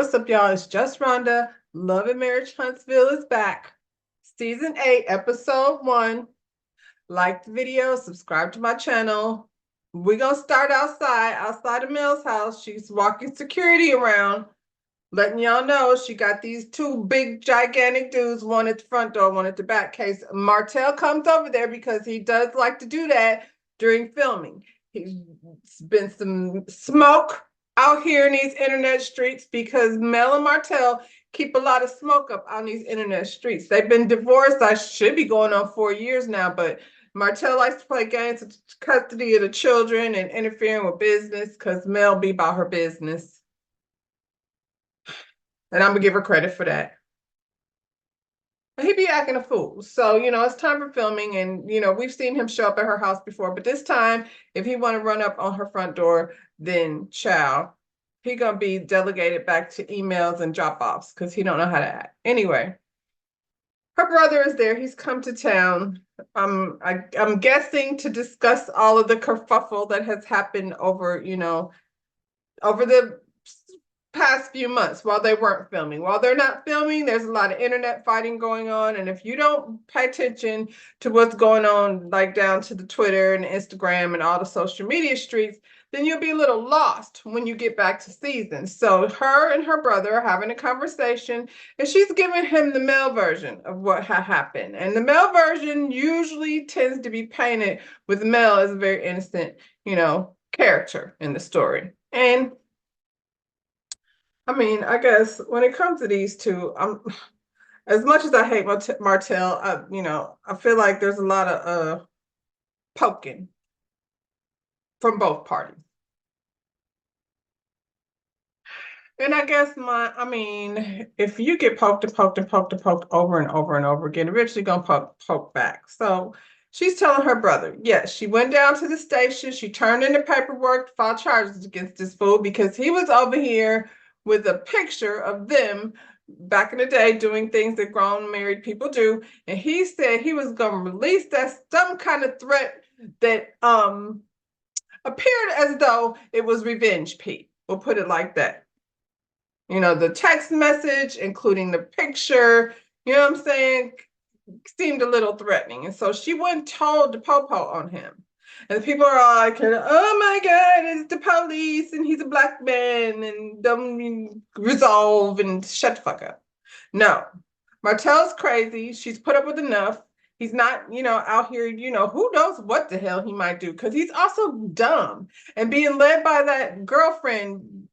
what's up, y'all? It's just Rhonda. Love and Marriage Huntsville is back. Season 8, Episode 1. Like the video, subscribe to my channel. We're going to start outside of Mel's house. She's walking security around, letting y'all know she got these two big, gigantic dudes, one at the front door, one at the back. Case Martell comes over there because he does like to do that during filming. He's been some smoke out here in these internet streets because Mel and Martell keep a lot of smoke up on these internet streets. They've been divorced. I should be going on 4 years now, but Martell likes to play games of custody of the children and interfering with business because Mel be about her business. And I'm going to give her credit for that. He be acting a fool. So, it's time for filming. And, we've seen him show up at her house before. But this time, if he want to run up on her front door, then child, he going to be delegated back to emails and drop-offs because he don't know how to act. Anyway, her brother is there. He's come to town. I'm guessing to discuss all of the kerfuffle that has happened over the past few months while they weren't filming. While they're not filming, there's a lot of internet fighting going on. And if you don't pay attention to what's going on, like down to the Twitter and Instagram and all the social media streets, then you'll be a little lost when you get back to season. So her and her brother are having a conversation, and she's giving him the male version of what happened. And the male version usually tends to be painted with Mel as a very innocent, character in the story. And I guess when it comes to these two, as much as I hate Martell, I feel like there's a lot of poking from both parties. And I guess if you get poked and poked and poked and poked over and over and over again, eventually gonna poke back. So she's telling her brother, yes, she went down to the station, she turned in the paperwork, filed charges against this fool because he was over here with a picture of them back in the day doing things that grown married people do. And he said he was going to release some kind of threat that appeared as though it was revenge, Pete. We'll put it like that. The text message, including the picture, what I'm saying, seemed a little threatening. And so she went and told the popo on him. And the people are all like, oh my God, it's the police and he's a black man and don't resolve and shut the fuck up. No, Martell's crazy. She's put up with enough. He's not, out here, who knows what the hell he might do because he's also dumb and being led by that girlfriend,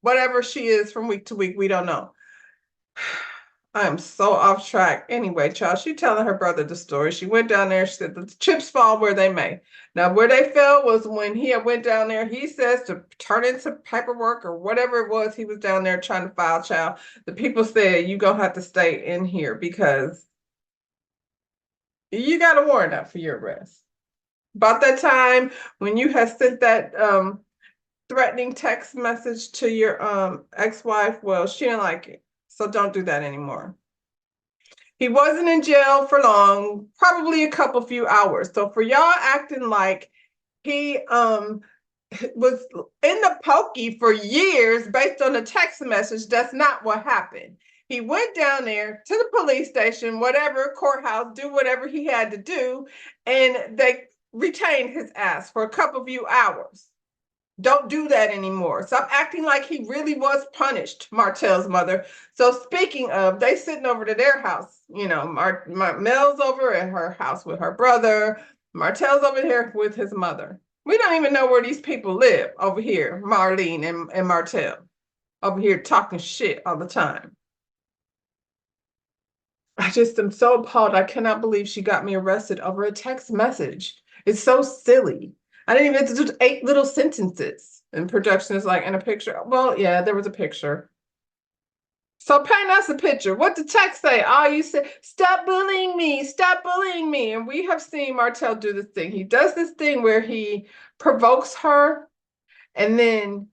whatever she is from week to week, we don't know. I'm so off track. Anyway, child, she telling her brother the story. She went down there. She said the chips fall where they may. Now, where they fell was when he went down there. He says to turn in some paperwork or whatever it was. He was down there trying to file, child. The people said, you going to have to stay in here because you got a warrant out for your arrest. About that time when you had sent that threatening text message to your ex-wife, well, she didn't like it. So don't do that anymore. He wasn't in jail for long, probably a few hours. So for y'all acting like he was in the pokey for years based on a text message, that's not what happened. He went down there to the police station, whatever, courthouse, do whatever he had to do, and they retained his ass for a few hours. Don't do that anymore. Stop acting like he really was punished, Martell's mother. So speaking of, they sitting over to their house. Mel's over at her house with her brother. Martell's over here with his mother. We don't even know where these people live over here, Marlene and Martell, over here talking shit all the time. I just am so appalled. I cannot believe she got me arrested over a text message. It's so silly. I didn't even have to do 8 little sentences. And production is like, in a picture. Well, yeah, there was a picture. So paint us a picture. What did the text say? Oh, you said, stop bullying me. Stop bullying me. And we have seen Martell do this thing. He does this thing where he provokes her. And then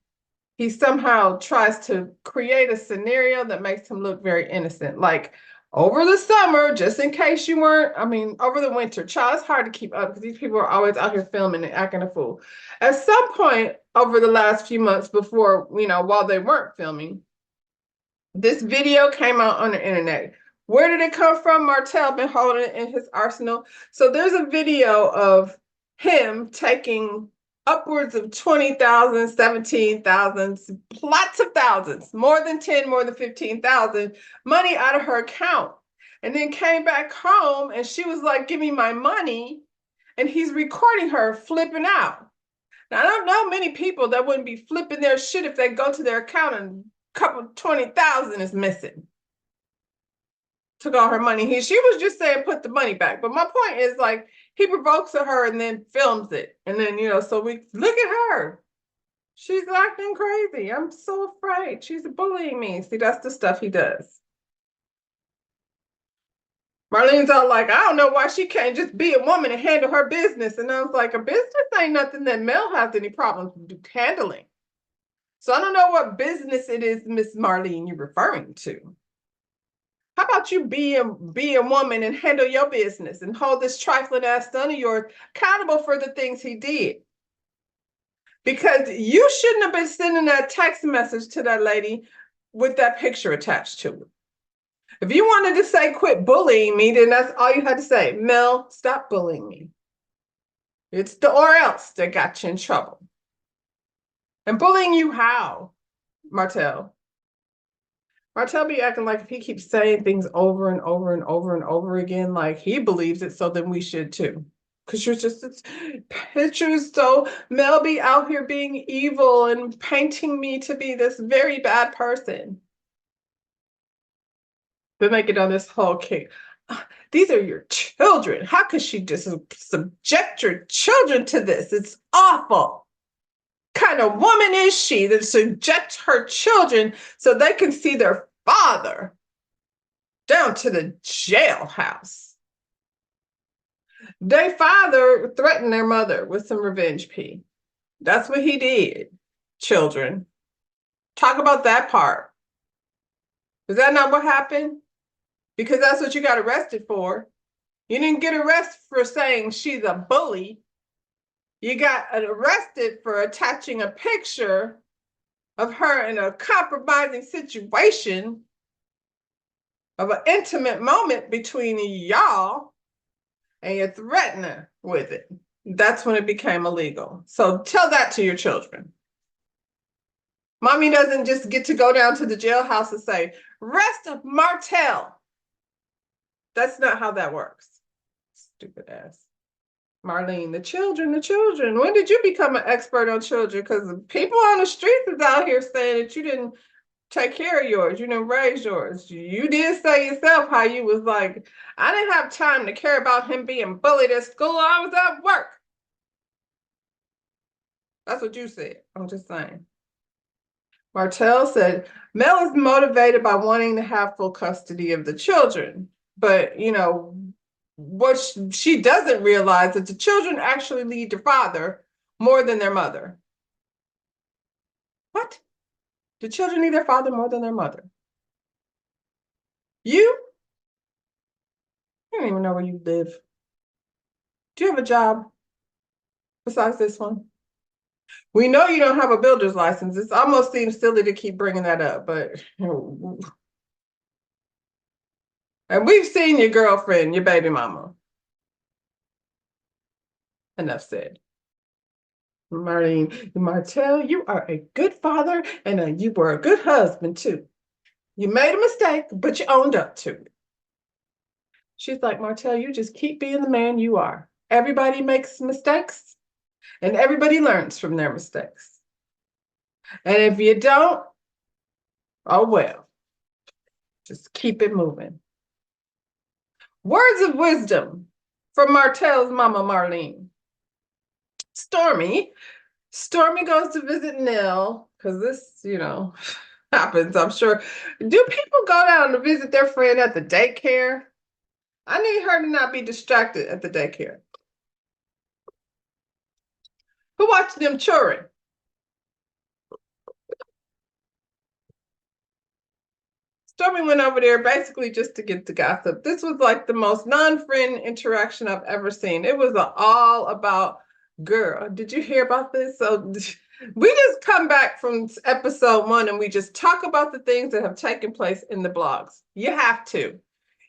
he somehow tries to create a scenario that makes him look very innocent. Like, over the summer, just in case you weren't, over the winter, child, it's hard to keep up because these people are always out here filming and acting a fool. At some point over the last few months before, while they weren't filming, This video came out on the internet. Where did it come from? Martell been holding it in his arsenal. So there's a video of him taking upwards of 20,000, 17,000, lots of thousands, more than 10, more than 15,000 money out of her account. And then came back home and she was like, give me my money. And he's recording her flipping out. Now, I don't know many people that wouldn't be flipping their shit if they go to their account and a couple 20,000 is missing. Took all her money. She was just saying put the money back. But my point is, like, he provokes her and then films it. And then, so we look at her. She's acting crazy. I'm so afraid. She's bullying me. See, that's the stuff he does. Marlene's all like, I don't know why she can't just be a woman and handle her business. And I was like, a business ain't nothing that Mel has any problems handling. So I don't know what business it is, Miss Marlene, you're referring to. How about you be a woman and handle your business and hold this trifling ass son of yours accountable for the things he did? Because you shouldn't have been sending that text message to that lady with that picture attached to it. If you wanted to say quit bullying me, then that's all you had to say. Mel, stop bullying me. It's the or else that got you in trouble. And bullying you how, Martell? Martell be acting like if he keeps saying things over and over and over and over again, like he believes it, so then we should too. Because you're just pictures, so Mel be out here being evil and painting me to be this very bad person. Then they get on this whole kick. These are your children. How could she just subject your children to this? It's awful. What kind of woman is she that subjects her children so they can see their father down to the jailhouse? Their father threatened their mother with some revenge pee. That's what he did, children. Talk about that part. Is that not what happened? Because that's what you got arrested for. You didn't get arrested for saying she's a bully. You got arrested for attaching a picture of her in a compromising situation of an intimate moment between y'all, and you threaten her with it. That's when it became illegal. So tell that to your children. Mommy doesn't just get to go down to the jailhouse and say, rest of Martell. That's not how that works. Stupid ass. Marlene, the children. When did you become an expert on children? Because people on the streets is out here saying that you didn't take care of yours. You didn't raise yours. You did say yourself how you was like, I didn't have time to care about him being bullied at school. I was at work. That's what you said. I'm just saying. Martell said, Mel is motivated by wanting to have full custody of the children. But, what she doesn't realize is the children actually need their father more than their mother. What? The children need their father more than their mother. You don't even know where you live. Do you have a job besides this one? We know you don't have a builder's license. It almost seems silly to keep bringing that up, but and we've seen your girlfriend, your baby mama. Enough said. Marlene, Martell, you are a good father and you were a good husband too. You made a mistake, but you owned up to it. She's like, Martell, you just keep being the man you are. Everybody makes mistakes and everybody learns from their mistakes. And if you don't, oh well, just keep it moving. Words of wisdom from Martell's mama, Marlene. Stormy goes to visit Nell, because this, happens, I'm sure. Do people go down to visit their friend at the daycare? I need her to not be distracted at the daycare. Who watched them children? Stormy went over there basically just to get the gossip. This was like the most non-friend interaction I've ever seen. It was all about Girl, did you hear about this? So we just come back from episode 1 and we just talk about the things that have taken place in the blogs. You have to.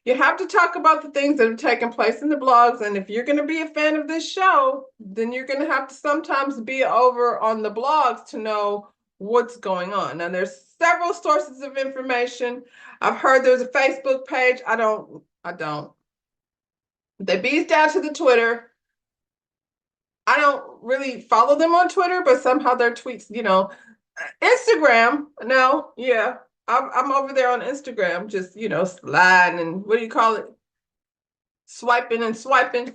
You have to talk about the things that have taken place in the blogs. And if you're going to be a fan of this show, then you're going to have to sometimes be over on the blogs to know what's going on. Now, there's several sources of information. I've heard there's a Facebook page. I don't. They beat down to the Twitter. I don't really follow them on Twitter, but somehow their tweets, Instagram. No, yeah, I'm over there on Instagram, just sliding and what do you call it? Swiping and swiping.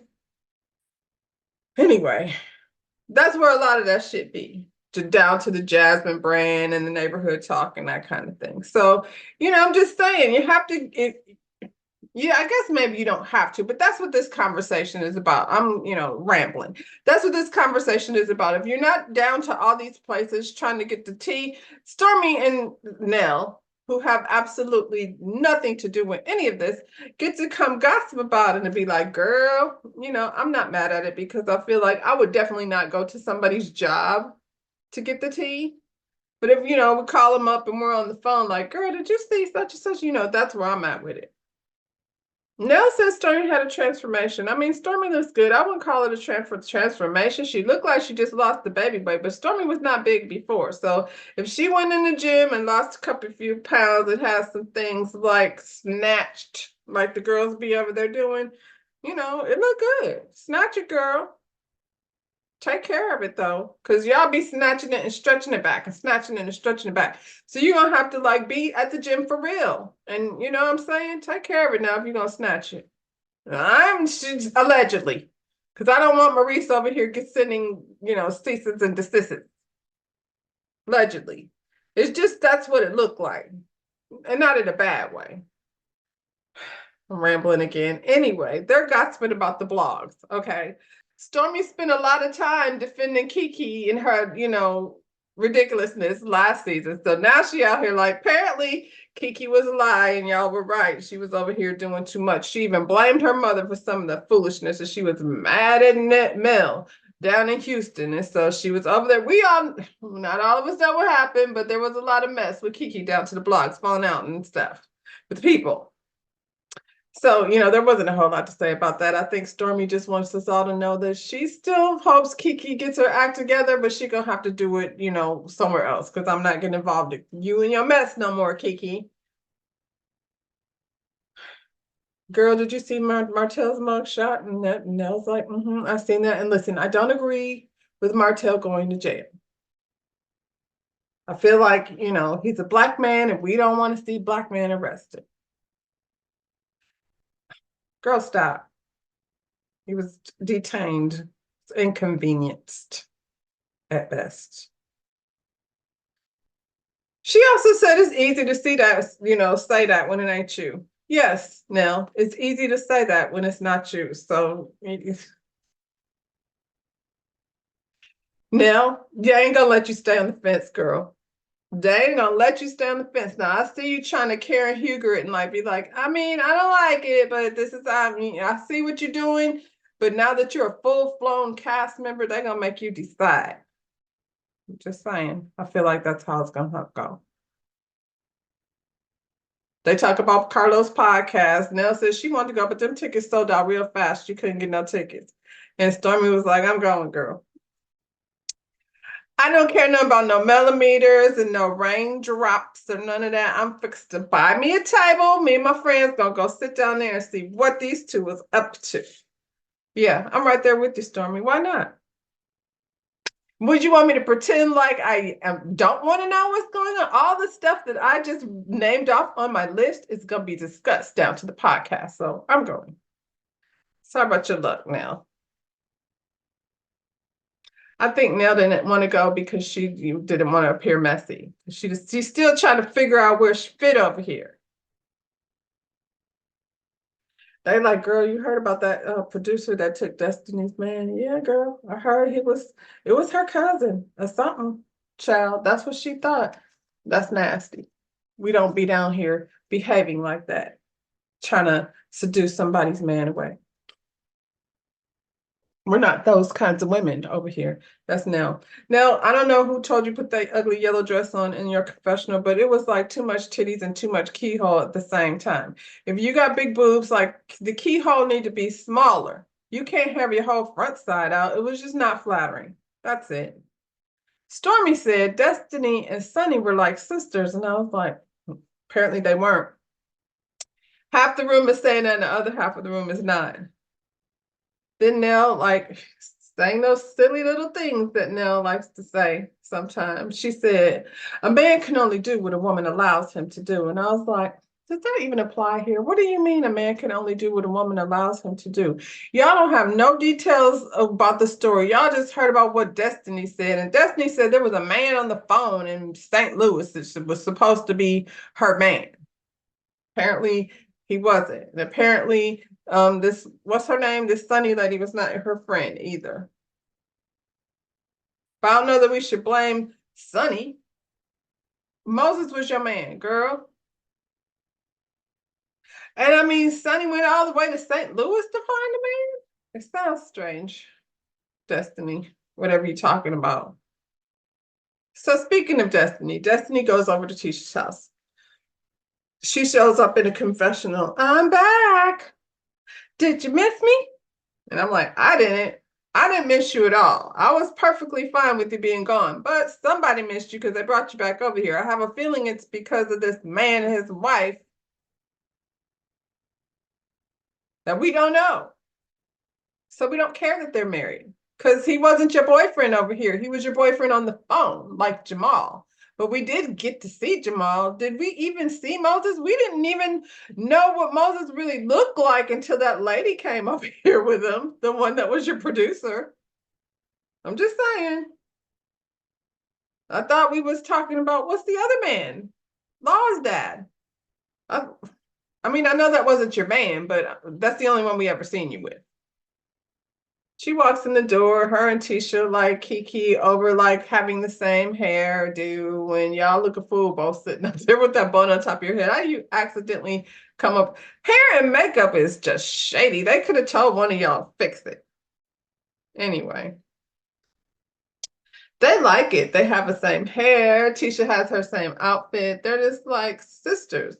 Anyway, that's where a lot of that shit be. Down to the Jasmine brand and the neighborhood talk and that kind of thing. So, I'm just saying, you have to. Yeah, I guess maybe you don't have to, but that's what this conversation is about. I'm, rambling. That's what this conversation is about. If you're not down to all these places trying to get the tea, Stormy and Nell, who have absolutely nothing to do with any of this, get to come gossip about it and be like, girl, I'm not mad at it because I feel like I would definitely not go to somebody's job to get the tea. But if, we call them up and we're on the phone like, girl, did you see such and such? That's where I'm at with it. Nell says Stormy had a transformation. I mean, Stormy looks good. I wouldn't call it a transformation. She looked like she just lost the baby weight, but Stormy was not big before. So if she went in the gym and lost a few pounds, it has some things like snatched, like the girls be over there doing, it looked good. Snatch it, girl. Take care of it though, because y'all be snatching it and stretching it back and snatching it and stretching it back. So you're gonna have to be at the gym for real. And you know what I'm saying? Take care of it now if you're gonna snatch it. Allegedly, because I don't want Maurice over here sending, ceases and desist. Allegedly. It's just that's what it looked like. And not in a bad way. I'm rambling again. Anyway, they're gossiping about the blogs. Okay. Stormy spent a lot of time defending Kiki in her, ridiculousness last season. So now she out here like, apparently Kiki was a lie and y'all were right. She was over here doing too much. She even blamed her mother for some of the foolishness and she was mad at Mel down in Houston. And so she was over there. Not all of us know what happened, but there was a lot of mess with Kiki down to the blogs, falling out and stuff with people. So, there wasn't a whole lot to say about that. I think Stormy just wants us all to know that she still hopes Kiki gets her act together, but she's going to have to do it, somewhere else because I'm not getting involved in you and your mess no more, Kiki. Girl, did you see Martell's mugshot? And Nell's like, I seen that. And listen, I don't agree with Martell going to jail. I feel like, he's a black man and we don't want to see black men arrested. Girl, stop. He was detained, inconvenienced at best. She also said it's easy to see that, say that when it ain't you. Yes, Nell, it's easy to say that when it's not you. So, Nell, they ain't gonna let you stay on the fence, girl. They ain't gonna let you stay on the fence. Now, I see you trying to Karen Huger it and be like, I mean, I don't like it, but I see what you're doing. But now that you're a full-blown cast member, they're gonna make you decide. I'm just saying. I feel like that's how it's gonna go. They talk about Carlos' podcast. Nell says she wanted to go, but them tickets sold out real fast. She couldn't get no tickets. And Stormy was like, I'm going, girl. I don't care nothing about no millimeters and no raindrops or none of that. I'm fixed to buy me a table. Me and my friends gonna go sit down there and see what these two is up to. Yeah, I'm right there with you, Stormy. Why not? Would you want me to pretend like I don't want to know what's going on? All the stuff that I just named off on my list is going to be discussed down to the podcast. So I'm going. Sorry about your luck now. I think Nell didn't want to go because she didn't want to appear messy. She's still trying to figure out where she fit over here. They like, girl, you heard about that producer that took Destiny's man? Yeah, girl, I heard it was her cousin or something. Child, that's what she thought. That's nasty. We don't be down here behaving like that, trying to seduce somebody's man away. We're not those kinds of women over here. That's Nell. Nell, I don't know who told you put that ugly yellow dress on in your confessional, but it was like too much titties and too much keyhole at the same time. If you got big boobs, like the keyhole need to be smaller. You can't have your whole front side out. It was just not flattering. That's it. Stormy said Destiny and Sunny were like sisters, and I was like, apparently they weren't. Half the room is saying that, and the other half of the room is not. Then Nell like saying those silly little things that Nell likes to say sometimes. She said, a man can only do what a woman allows him to do. And I was like, does that even apply here? What do you mean a man can only do what a woman allows him to do? Y'all don't have no details about the story. Y'all just heard about what Destiny said. And Destiny said there was a man on the phone in St. Louis that was supposed to be her man. Apparently he wasn't. And apparently this, what's her name? This Sunny lady was not her friend either. But I don't know that we should blame Sunny. Moses was your man, girl. And I mean, Sunny went all the way to St. Louis to find a man. It sounds strange. Destiny, whatever you're talking about. So speaking of Destiny, Destiny goes over to Tisha's house. She shows up in a confessional. I'm back. Did you miss me? And I'm like, I didn't miss you at all. I was perfectly fine with you being gone, but somebody missed you because they brought you back over here. I have a feeling it's because of this man and his wife that we don't know. So we don't care that they're married because he wasn't your boyfriend over here. He was your boyfriend on the phone, like Jamal. But we did get to see Jamal. Did we even see Moses? We didn't even know what Moses really looked like until that lady came over here with him, the one that was your producer. I'm just saying. I thought we was talking about what's the other man? Law's dad. I mean, I know that wasn't your man, but that's the only one we ever seen you with. She walks in the door, her and Tisha like Kiki over like having the same hairdo, and y'all look a fool both sitting up there with that bun on top of your head. How you accidentally come up? Hair and makeup is just shady. They could have told one of y'all fix it. Anyway. They like it. They have the same hair. Tisha has her same outfit. They're just like sisters.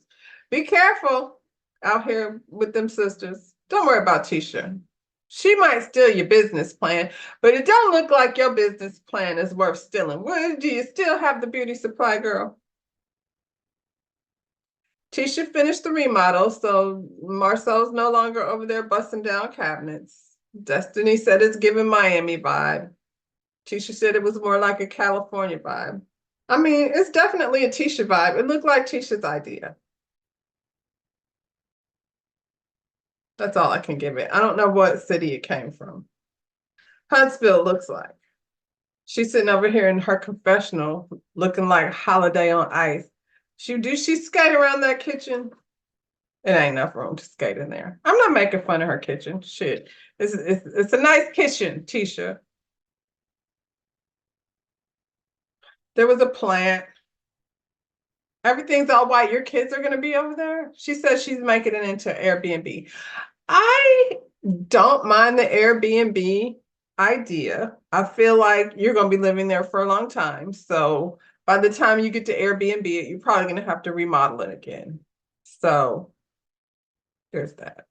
Be careful out here with them sisters. Don't worry about Tisha. She might steal your business plan, but it don't look like your business plan is worth stealing. Well, do you still have the beauty supply, girl? Tisha finished the remodel, so Marcel's no longer over there busting down cabinets. Destiny said it's giving Miami vibe. Tisha said it was more like a California vibe. I mean, it's definitely a Tisha vibe. It looked like Tisha's idea. That's all I can give it. I don't know what city it came from. Huntsville looks like. She's sitting over here in her confessional looking like Holiday on Ice. She skate around that kitchen? It ain't enough room to skate in there. I'm not making fun of her kitchen. Shit. It's a nice kitchen, Tisha. There was a plant. Everything's all white. Your kids are going to be over there? She says she's making it into Airbnb. I don't mind the Airbnb idea. I feel like you're going to be living there for a long time. So by the time you get to Airbnb, you're probably going to have to remodel it again. So there's that.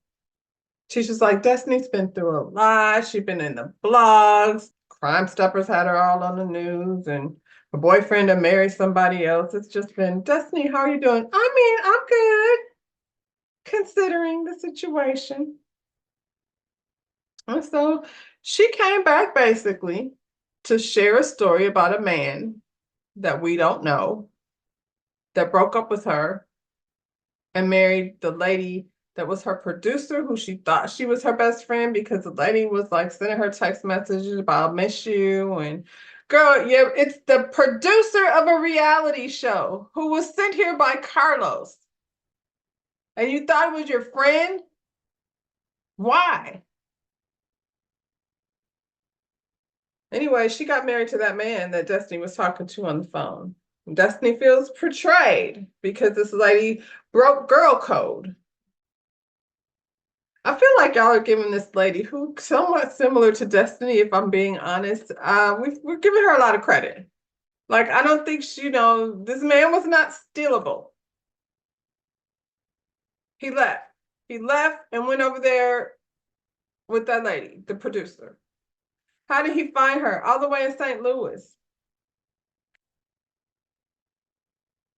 Tisha's like, Destiny's been through a lot. She's been in the blogs. Crime Stoppers had her all on the news, and her boyfriend had married somebody else. It's just been, Destiny, how are you doing? I mean, I'm good, considering the situation. And so she came back basically to share a story about a man that we don't know that broke up with her and married the lady that was her producer, who she thought she was her best friend because the lady was like sending her text messages about miss you. And girl, yeah, it's the producer of a reality show who was sent here by Carlos. And you thought it was your friend? Why? Anyway, she got married to that man that Destiny was talking to on the phone. Destiny feels betrayed because this lady broke girl code. I feel like y'all are giving this lady, who somewhat similar to Destiny, if I'm being honest, we're giving her a lot of credit. Like, I don't think she, this man was not stealable. He left. He left and went over there with that lady, the producer. How did he find her? All the way in St. Louis.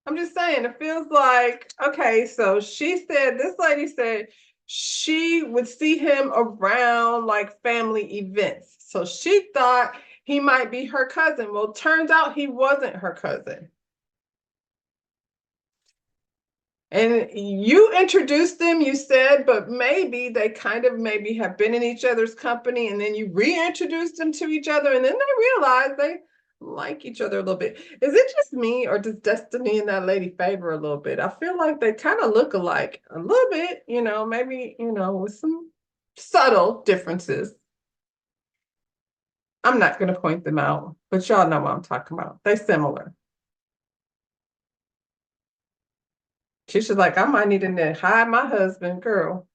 I'm just saying, it feels like, okay, so this lady said she would see him around like family events. So she thought he might be her cousin. Well, turns out he wasn't her cousin. And you introduced them, you said, but maybe they kind of maybe have been in each other's company, and then you reintroduced them to each other, and then they realized they like each other a little bit. Is it just me, or does Destiny and that lady favor a little bit? I feel like they kind of look alike a little bit, maybe, with some subtle differences. I'm not going to point them out, but y'all know what I'm talking about. They're similar. She's just like, I might need to hide my husband, girl.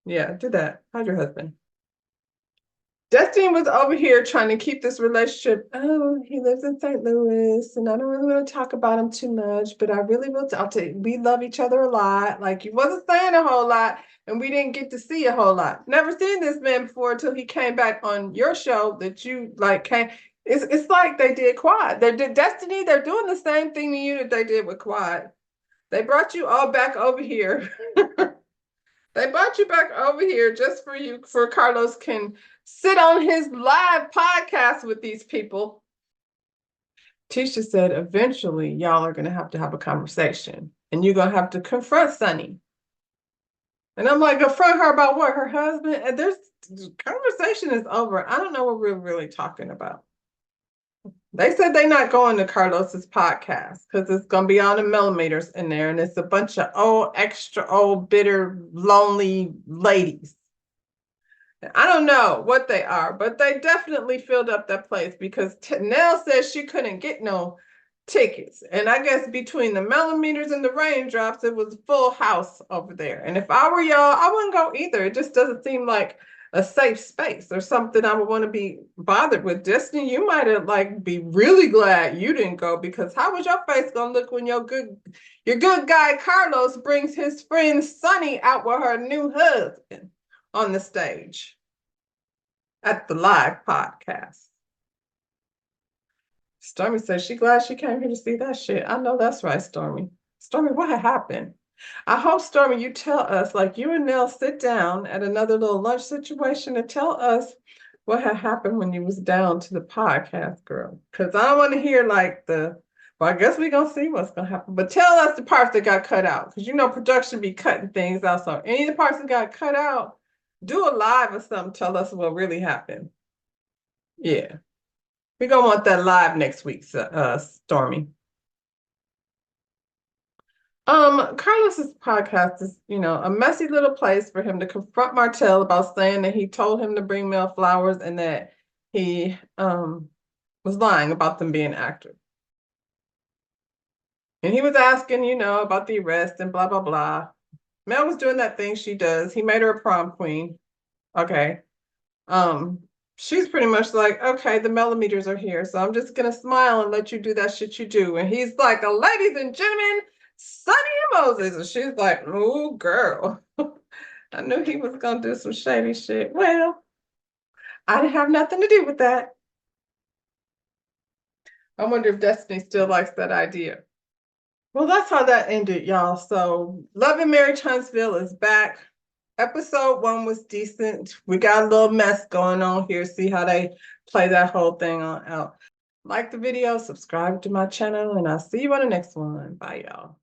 Yeah, do that. Hide your husband. Destiny was over here trying to keep this relationship. Oh, he lives in St. Louis, and I don't really want to talk about him too much, but I really will. I'll tell you, we love each other a lot. Like, you wasn't saying a whole lot, and we didn't get to see a whole lot. Never seen this man before until he came back on your show that you like came. It's like they did Quad. They did Destiny. They're doing the same thing to you that they did with Quad. They brought you all back over here. They brought you back over here just for Carlos can sit on his live podcast with these people. Tisha said, eventually, y'all are going to have a conversation, and you're going to have to confront Sunny. And I'm like, confront her about what? Her husband? And there's conversation is over. I don't know what we're really talking about. They said they're not going to Carlos's podcast because it's going to be all the millimeters in there, and it's a bunch of old, extra old, bitter, lonely ladies. I don't know what they are, but they definitely filled up that place because Nell says she couldn't get no tickets. And I guess between the millimeters and the raindrops, it was full house over there. And if I were y'all, I wouldn't go either. It just doesn't seem like a safe space or something I would want to be bothered with. Destiny, you might have be really glad you didn't go, because how was your face gonna look when your good guy Carlos brings his friend Sunny out with her new husband on the stage at the live podcast? Stormy says she's glad she came here to see that shit. I know that's right, Stormy. Stormy, what happened? I hope, Stormy, you tell us, like you and Nell sit down at another little lunch situation and tell us what had happened when you was down to the podcast, girl. Because I don't want to hear well, I guess we're going to see what's going to happen. But tell us the parts that got cut out. Because production be cutting things out. So any of the parts that got cut out, do a live or something. Tell us what really happened. Yeah. We're going to want that live next week, Stormy. Carlos's podcast is, a messy little place for him to confront Martell about saying that he told him to bring Mel flowers and that he was lying about them being actors. And he was asking, about the arrest and blah, blah, blah. Mel was doing that thing she does. He made her a prom queen. Okay. She's pretty much like, okay, the millimeters are here, so I'm just gonna smile and let you do that shit you do. And he's like, ladies and gentlemen, Sonny and Moses. And she's like, oh, girl. I knew he was gonna do some shady shit. Well, I didn't have nothing to do with that. I wonder if Destiny still likes that idea. Well, that's how that ended, y'all. So Love and Marriage Huntsville is back. Episode 1 was decent. We got a little mess going on here. See how they play that whole thing on out. Like the video, subscribe to my channel, and I'll see you on the next one. Bye, y'all.